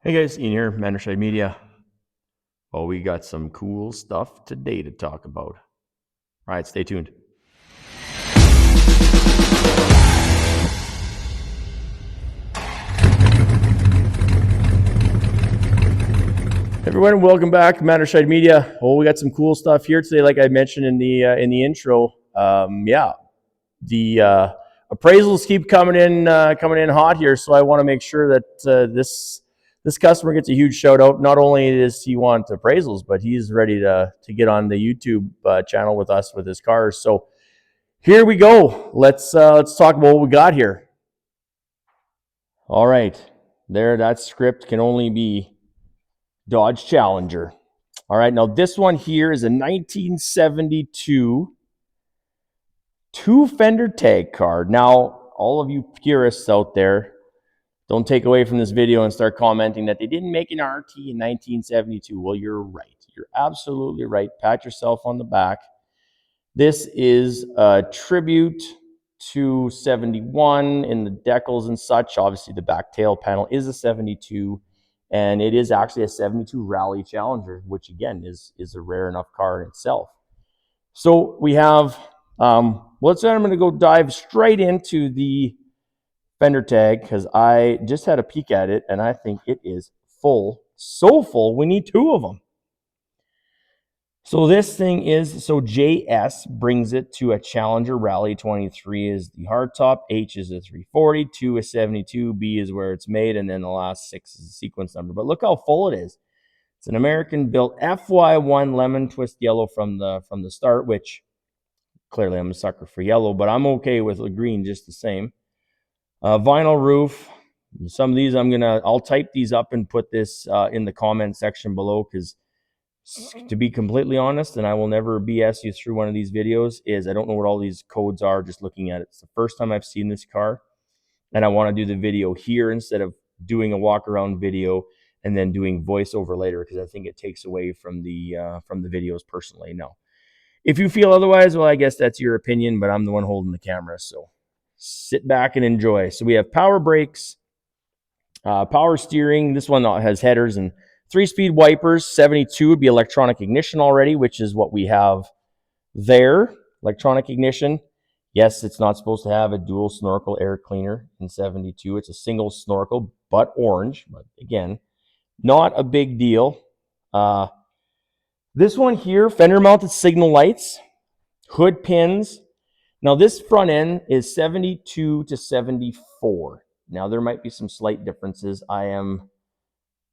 Hey guys, Ian here, Manderside Media. Well, we got some cool stuff today to talk about. All right, stay tuned. Everyone, welcome back, Manderside Media. Oh, we got some cool stuff here today, like I mentioned in the intro. The appraisals keep coming in hot here, so I want to make sure that this customer gets a huge shout out. Not only does he want appraisals, but he's ready to get on the YouTube channel with us with his cars. So here we go. Let's talk about what we got here. All right, that script can only be Dodge Challenger. All right, now this one here is a 1972 two fender tag card. Now, all of you purists out there, don't take away from this video and start commenting that they didn't make an RT in 1972. Well, you're right. You're absolutely right. Pat yourself on the back. This is a tribute to 71 in the decals and such. Obviously, the back tail panel is a 72, and it is actually a 72 Rally Challenger, which again is a rare enough car in itself. So we have, I'm going to go dive straight into the fender tag because I just had a peek at it and I think it is full, so full, we need two of them. So this thing is, so JS brings it to a Challenger Rally. 23 is the hardtop, H is a 340, 2 is 72, B is where it's made, and then the last 6 is the sequence number. But look how full it is. It's an American-built FY1 lemon twist yellow from the start, which clearly I'm a sucker for yellow, but I'm okay with the green just the same. Vinyl roof. Some of these I'll type these up and put this in the comment section below because to be completely honest, and I will never BS you through one of these videos, is I don't know what all these codes are just looking at it. It's the first time I've seen this car, and I want to do the video here instead of doing a walk around video and then doing voiceover later because I think it takes away from the videos personally. No. If you feel otherwise, well, I guess that's your opinion, but I'm the one holding the camera, so sit back and enjoy. So we have power brakes, power steering. This one has headers and 3-speed wipers. 72 would be electronic ignition already, which is what we have there. Electronic ignition. Yes, it's not supposed to have a dual snorkel air cleaner in 72. It's a single snorkel, but orange. But again, not a big deal. This one here, fender mounted signal lights, hood pins. Now this front end is 72 to 74. Now there might be some slight differences. I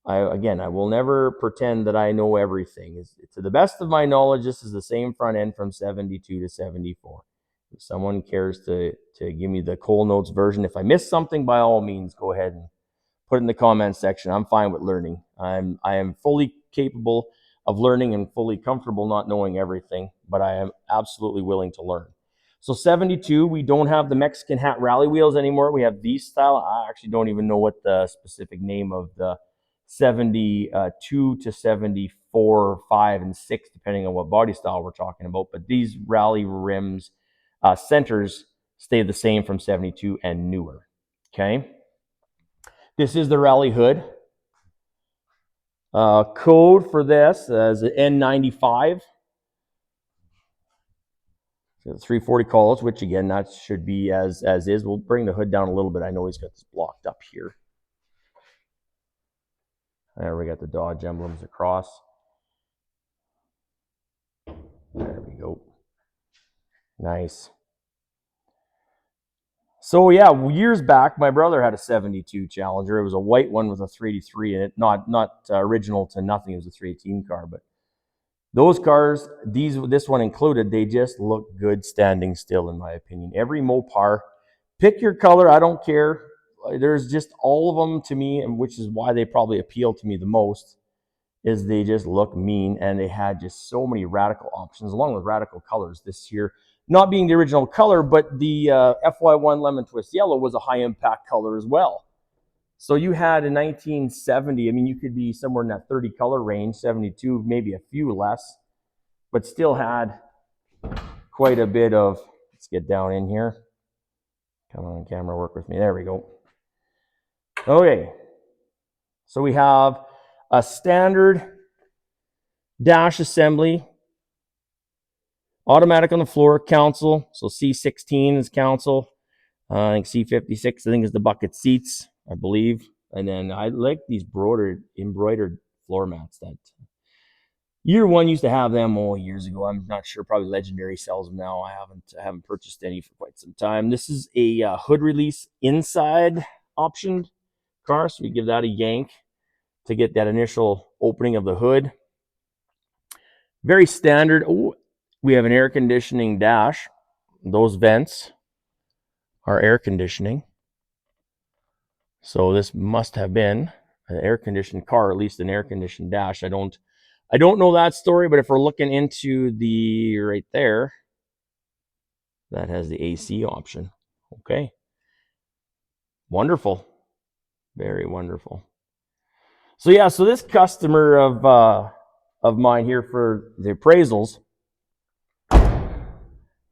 will never pretend that I know everything. To the best of my knowledge, this is the same front end from 72 to 74. If someone cares to give me the Cole Notes version, if I missed something, by all means, go ahead and put it in the comments section. I'm fine with learning. I am fully capable of learning and fully comfortable not knowing everything, but I am absolutely willing to learn. So 72, we don't have the Mexican hat rally wheels anymore. We have these style. I actually don't even know what the specific name of the 72 to 74, 5, and 6, depending on what body style we're talking about. But these rally rims, centers stay the same from 72 and newer. Okay. This is the rally hood. Code for this is N95. So the 340 calls, which again, that should be as is. We'll bring the hood down a little bit. I know he's got this blocked up here. There we got the Dodge emblems across. There we go. Nice. So yeah, years back, my brother had a 72 Challenger. It was a white one with a 383 in it. Not original to nothing. It was a 318 car, but those cars, this one included, they just look good standing still, in my opinion. Every Mopar, pick your color, I don't care. There's just all of them to me, and which is why they probably appeal to me the most, is they just look mean, and they had just so many radical options, along with radical colors this year. Not being the original color, but the FY1 Lemon Twist Yellow was a high-impact color as well. So you had in 1970, I mean, you could be somewhere in that 30 color range, 72, maybe a few less, but still had quite a bit of, let's get down in here. Come on, camera, work with me. There we go. Okay. So we have a standard dash assembly, automatic on the floor, console. So C16 is console. I think C56, I think, is the bucket seats, I believe. And then I like these embroidered floor mats that Year One used to have them years ago. I'm not sure. Probably Legendary sells them now. I haven't purchased any for quite some time. This is a hood release inside optioned car, so we give that a yank to get that initial opening of the hood. Very standard. Oh, we have an air conditioning dash. Those vents are air conditioning. So this must have been an air conditioned car, at least an air conditioned dash. I don't know that story, but if we're looking into the right there, that has the AC option. Okay. Wonderful. Very wonderful. So yeah, so this customer of mine here for the appraisals,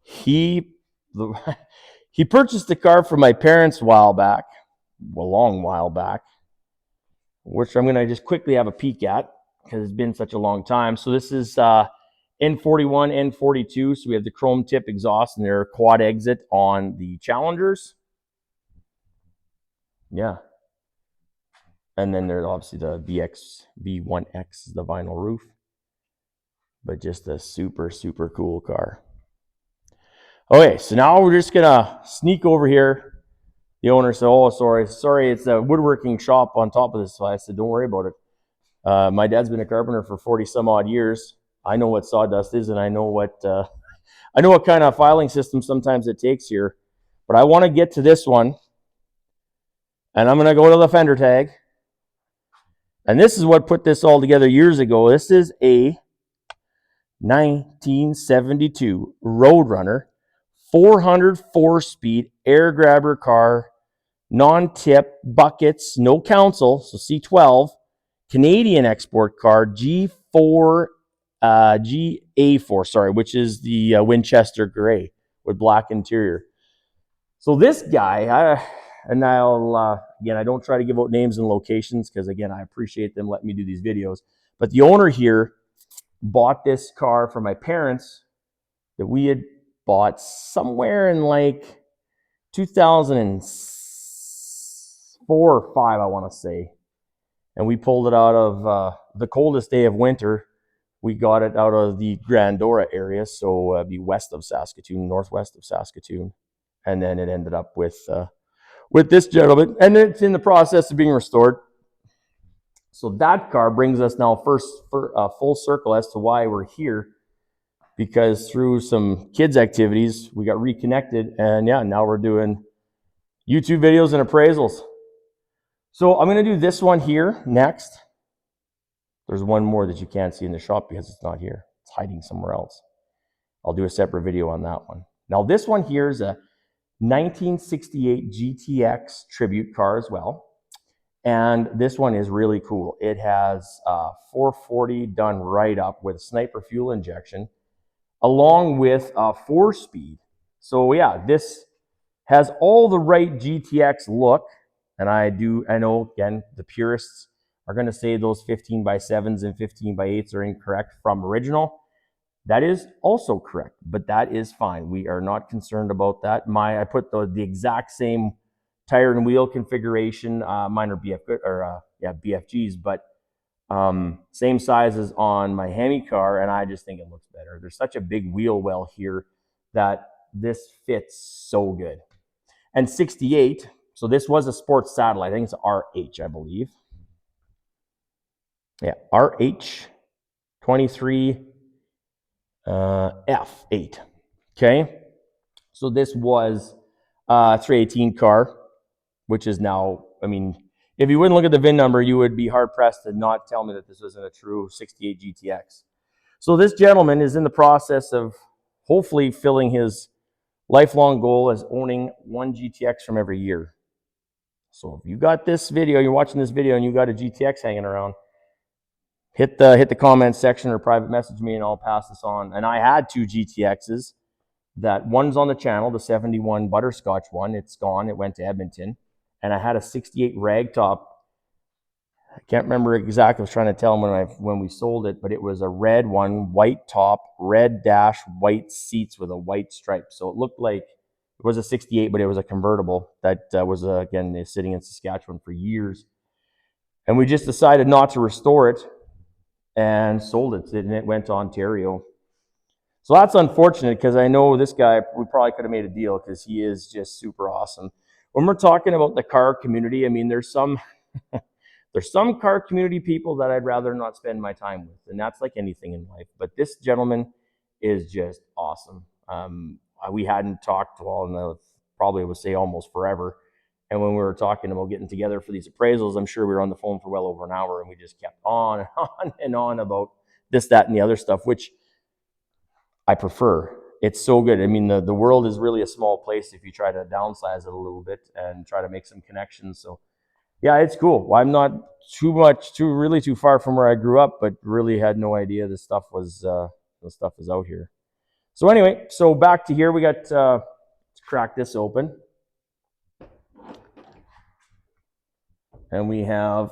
he he purchased a car from my parents a long while back, which I'm gonna just quickly have a peek at because it's been such a long time. So this is N41, N42. So we have the chrome tip exhaust and their quad exit on the Challengers. Yeah. And then there's obviously the V1X is the vinyl roof. But just a super, super cool car. Okay, so now we're just gonna sneak over here. The owner said, "Oh, sorry, it's a woodworking shop on top of this." So I said, "Don't worry about it. My dad's been a carpenter for 40 some odd years. I know what sawdust is, and I know what kind of filing system sometimes it takes here. But I want to get to this one, and I'm gonna go to the fender tag. And this is what put this all together years ago. This is a 1972 Roadrunner 404-speed air grabber car, non-tip, buckets, no console, so C12, Canadian export car, GA4, sorry, which is the Winchester gray with black interior. So this guy, and again, I don't try to give out names and locations because, again, I appreciate them letting me do these videos. But the owner here bought this car for my parents that we had bought somewhere in like 2004 or 5, I want to say. And we pulled it out of the coldest day of winter. We got it out of the Grandora area, so it'd be west of Saskatoon, northwest of Saskatoon. And then it ended up with this gentleman, and it's in the process of being restored. So that car brings us now full circle as to why we're here, because through some kids' activities, we got reconnected, and yeah, now we're doing YouTube videos and appraisals. So I'm going to do this one here next. There's one more that you can't see in the shop because it's not here. It's hiding somewhere else. I'll do a separate video on that one. Now this one here is a 1968 GTX tribute car as well. And this one is really cool. It has 440 done right up with sniper fuel injection, along with a 4-speed. So yeah, this has all the right GTX look. And I know, again, the purists are going to say those 15x7s and 15x8s are incorrect from original. That is also correct, but that is fine. We are not concerned about that. I put the exact same tire and wheel configuration. Mine are BFGs, but same sizes on my Hemi car, and I just think it looks better. There's such a big wheel well here that this fits so good. And 68, so this was a sports satellite. I think it's RH, I believe. Yeah, RH 23 F8. Okay, so this was a 318 car, which is now, I mean, if you wouldn't look at the VIN number, you would be hard-pressed to not tell me that this wasn't a true 68 GTX. So this gentleman is in the process of hopefully filling his lifelong goal as owning one GTX from every year. So if you got this video, you're watching this video, and you got a GTX hanging around, hit the comment section or private message me, and I'll pass this on. And I had 2 GTXs. That one's on the channel, the 71 Butterscotch one. It's gone. It went to Edmonton. And I had a 68 ragtop I can't remember exactly. I was trying to tell him when we sold it, but it was a red one, white top, red dash, white seats with a white stripe. So it looked like it was a 68, but it was a convertible that was, again, sitting in Saskatchewan for years. And we just decided not to restore it and sold it, and it went to Ontario. So that's unfortunate because I know this guy, we probably could have made a deal because he is just super awesome. When we're talking about the car community, I mean, there's some car community people that I'd rather not spend my time with, and that's like anything in life. But this gentleman is just awesome. We hadn't talked, well, no, probably would say almost forever. And when we were talking about getting together for these appraisals, I'm sure we were on the phone for well over an hour, and we just kept on and on and on about this, that, and the other stuff, which I prefer. It's so good. I mean, the world is really a small place if you try to downsize it a little bit and try to make some connections. So yeah, it's cool. Well, I'm not really too far from where I grew up, but really had no idea this stuff is out here. So anyway, so back to here, we got, let's crack this open. And we have,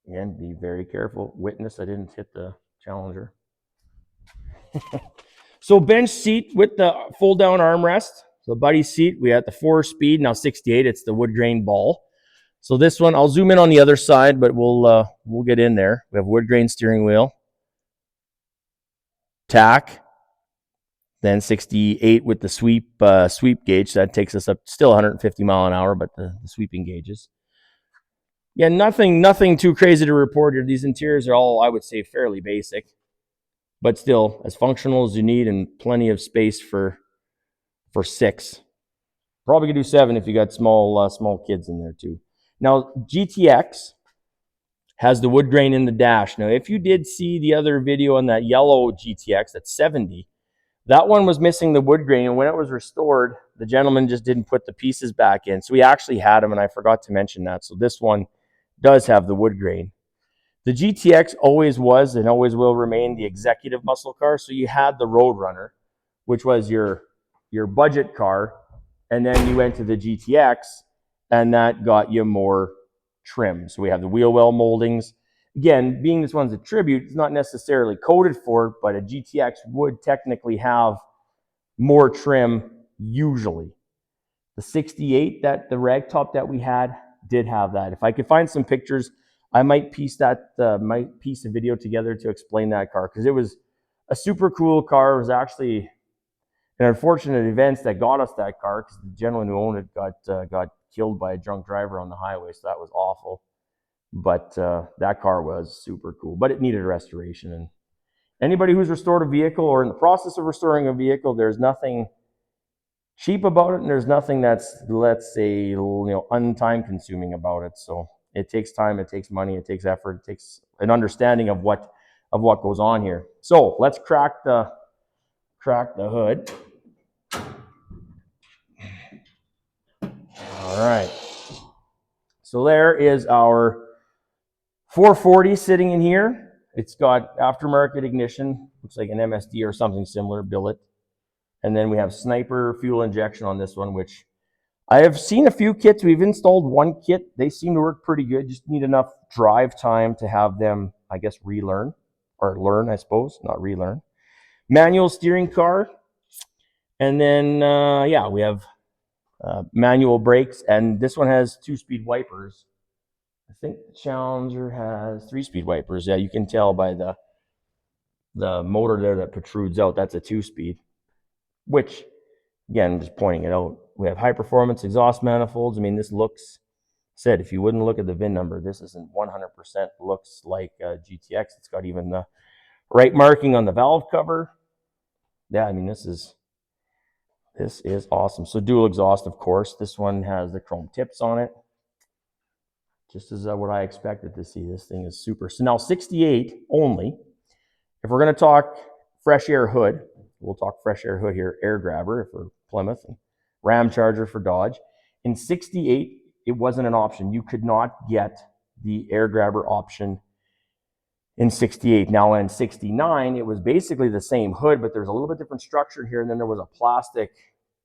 again, be very careful. Witness, I didn't hit the Challenger. So bench seat with the fold down armrest. So buddy seat, we had the 4-speed, now 68, it's the wood grain ball. So this one, I'll zoom in on the other side, but we'll get in there. We have wood grain steering wheel, tack, then 68 with the sweep gauge. So that takes us up still 150 mile an hour, but the sweeping gauges. Yeah, nothing too crazy to report here. These interiors are all, I would say, fairly basic, but still as functional as you need and plenty of space for 6. Probably could do 7 if you got small kids in there too. Now, GTX has the wood grain in the dash. Now, if you did see the other video on that yellow GTX, that's 70, that one was missing the wood grain, and when it was restored, the gentleman just didn't put the pieces back in. So we actually had them, and I forgot to mention that. So this one does have the wood grain. The GTX always was and always will remain the executive muscle car. So you had the Roadrunner, which was your budget car, and then you went to the GTX, and that got you more trim. So we have the wheel well moldings. Again, being this one's a tribute, it's not necessarily coded for it, but a GTX would technically have more trim usually. The 68, that the rag top that we had, did have that. If I could find some pictures, I might piece a video together to explain that car, because it was a super cool car. It was actually an unfortunate event that got us that car, because the gentleman who owned it got killed by a drunk driver on the highway, so that was awful. But that car was super cool, but it needed a restoration. And anybody who's restored a vehicle or in the process of restoring a vehicle, there's nothing cheap about it, and there's nothing that's, let's say, untime consuming about it. So it takes time, it takes money, it takes effort, it takes an understanding of what goes on here. So let's crack the hood. All right. So there is our 440 sitting in here. It's got aftermarket ignition, looks like an MSD or something similar, billet. And then we have Sniper fuel injection on this one, which I have seen a few kits. We've installed one kit. They seem to work pretty good. Just need enough drive time to have them, I guess, relearn, or learn, I suppose, not relearn. Manual steering car. And then, yeah, we have manual brakes. And this one has 2-speed wipers. I think the Challenger has 3-speed wipers. Yeah, you can tell by the motor there that protrudes out. That's a 2-speed, which, again, I'm just pointing it out. We have high performance exhaust manifolds. I mean, this looks, said, if you wouldn't look at the VIN number, this isn't 100% looks like GTX. It's got even the right marking on the valve cover. Yeah, I mean, this is awesome. So dual exhaust, of course. This one has the chrome tips on it. Just as what I expected to see. This thing is super. So now 68 only. If we're going to talk fresh air hood, we'll talk fresh air hood here, air grabber for Plymouth and Ram Charger for Dodge. In 68, it wasn't an option. You could not get the air grabber option in 68. Now in 69, it was basically the same hood, but there's a little bit different structure here. And then there was a plastic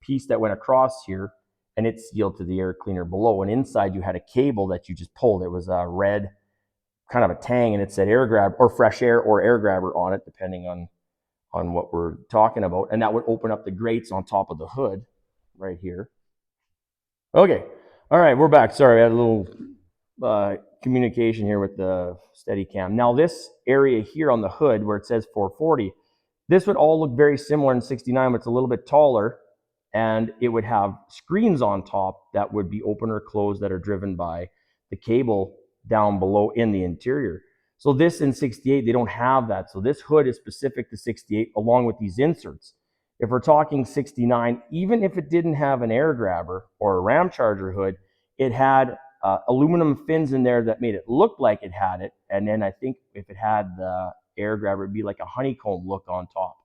piece that went across here, and it sealed to the air cleaner below. And inside you had a cable that you just pulled. It was a red kind of a tang, and it said air grab or fresh air or air grabber on it, depending on what we're talking about. And that would open up the grates on top of the hood right here. Okay. All right, we're back. Sorry, I had a little communication here with the Steadicam. Now this area here on the hood where it says 440, this would all look very similar in 69, but it's a little bit taller, and it would have screens on top that would be open or closed that are driven by the cable down below in the interior. So this in 68, they don't have that. So this hood is specific to 68 along with these inserts. If we're talking 69, even if it didn't have an air grabber or a ram charger hood, it had aluminum fins in there that made it look like it had it. And then I think if it had the air grabber, it'd be like a honeycomb look on top.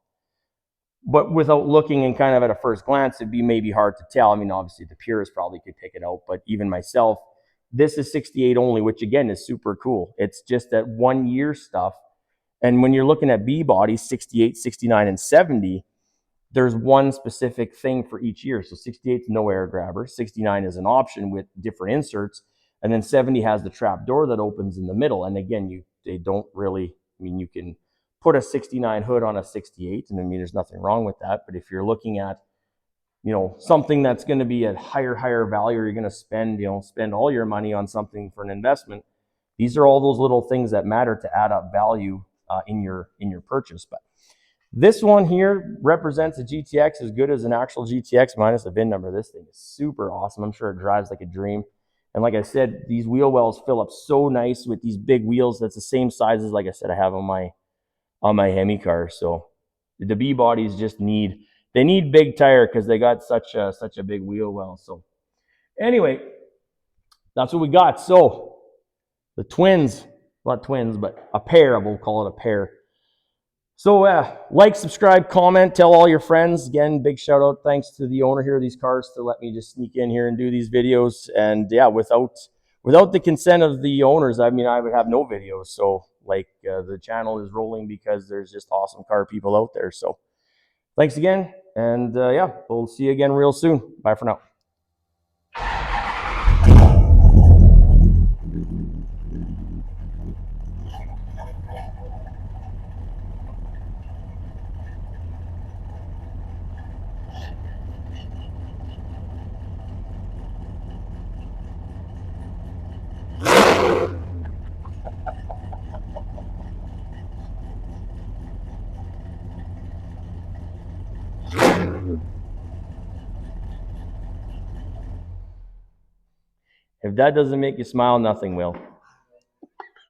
But without looking and kind of at a first glance, it'd be maybe hard to tell. I mean, obviously the purists probably could pick it out, but even myself, this is 68 only, which again is super cool. It's just that 1 year stuff. And when you're looking at B bodies, 68, 69, and 70, there's one specific thing for each year. So 68 is no air grabber, 69 is an option with different inserts, and then 70 has the trap door that opens in the middle. And again, they don't really, I mean, you can put a 69 hood on a 68, and I mean, there's nothing wrong with that. But if you're looking at, you know, something that's going to be a higher value, or you're going to spend, you know, spend all your money on something for an investment, these are all those little things that matter to add up value in your purchase. But this one here represents a GTX as good as an actual GTX minus a VIN number. This thing is super awesome. I'm sure it drives like a dream. And like I said, these wheel wells fill up so nice with these big wheels. That's the same size as, like I said, I have on my Hemi car. So the B bodies just need big tire because they got such a big wheel well. So anyway, that's what we got. So the twins, not twins, but a pair, we'll call it a pair. So like, subscribe, comment, tell all your friends. Again, big shout out, thanks to the owner here of these cars to let me just sneak in here and do these videos. And yeah, without the consent of the owners, I mean, I would have no videos. So like the channel is rolling because there's just awesome car people out there. So thanks again. And yeah, we'll see you again real soon. Bye for now. If that doesn't make you smile, nothing will.